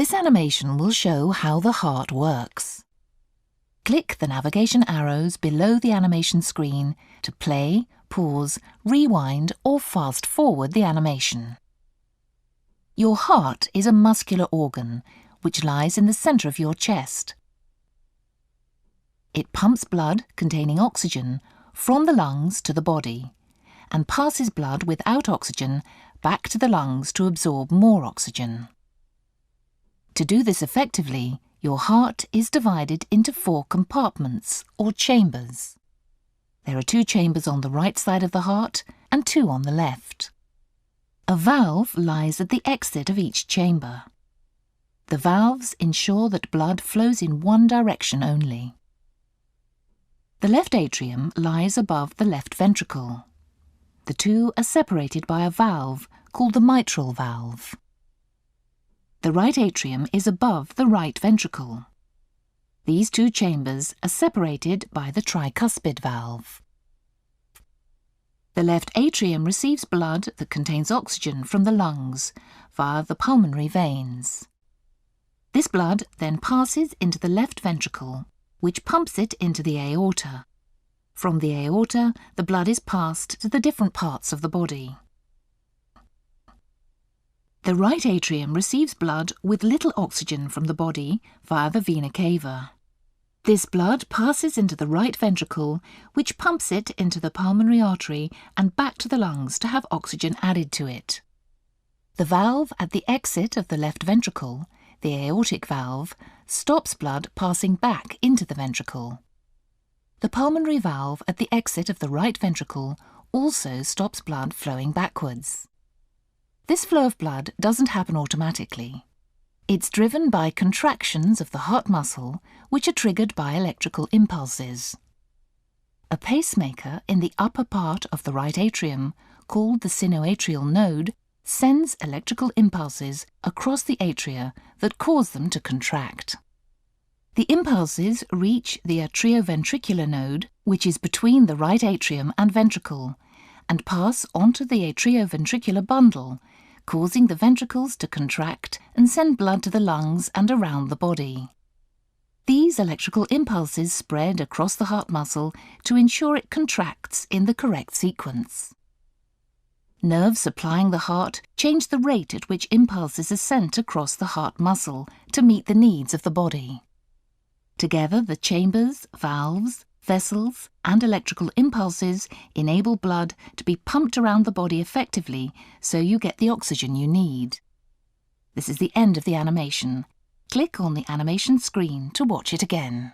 This animation will show how the heart works. Click the navigation arrows below the animation screen to play, pause, rewind or fast forward the animation. Your heart is a muscular organ which lies in the centre of your chest. It pumps blood containing oxygen from the lungs to the body and passes blood without oxygen back to the lungs to absorb more oxygen. To do this effectively, your heart is divided into 4 compartments or chambers. There are 2 chambers on the right side of the heart and 2 on the left. A valve lies at the exit of each chamber. The valves ensure that blood flows in one direction only. The left atrium lies above the left ventricle. The 2 are separated by a valve called the mitral valve. The right atrium is above the right ventricle. These 2 chambers are separated by the tricuspid valve. The left atrium receives blood that contains oxygen from the lungs via the pulmonary veins. This blood then passes into the left ventricle, which pumps it into the aorta. From the aorta, the blood is passed to the different parts of the body. The right atrium receives blood with little oxygen from the body via the vena cava. This blood passes into the right ventricle, which pumps it into the pulmonary artery and back to the lungs to have oxygen added to it. The valve at the exit of the left ventricle, the aortic valve, stops blood passing back into the ventricle. The pulmonary valve at the exit of the right ventricle also stops blood flowing backwards. This flow of blood doesn't happen automatically. It's driven by contractions of the heart muscle, which are triggered by electrical impulses. A pacemaker in the upper part of the right atrium, called the sinoatrial node, sends electrical impulses across the atria that cause them to contract. The impulses reach the atrioventricular node, which is between the right atrium and ventricle, and pass onto the atrioventricular bundle, causing the ventricles to contract and send blood to the lungs and around the body. These electrical impulses spread across the heart muscle to ensure it contracts in the correct sequence. Nerves supplying the heart change the rate at which impulses are sent across the heart muscle to meet the needs of the body. Together, the chambers, valves, vessels and electrical impulses enable blood to be pumped around the body effectively so you get the oxygen you need. This is the end of the animation. Click on the animation screen to watch it again.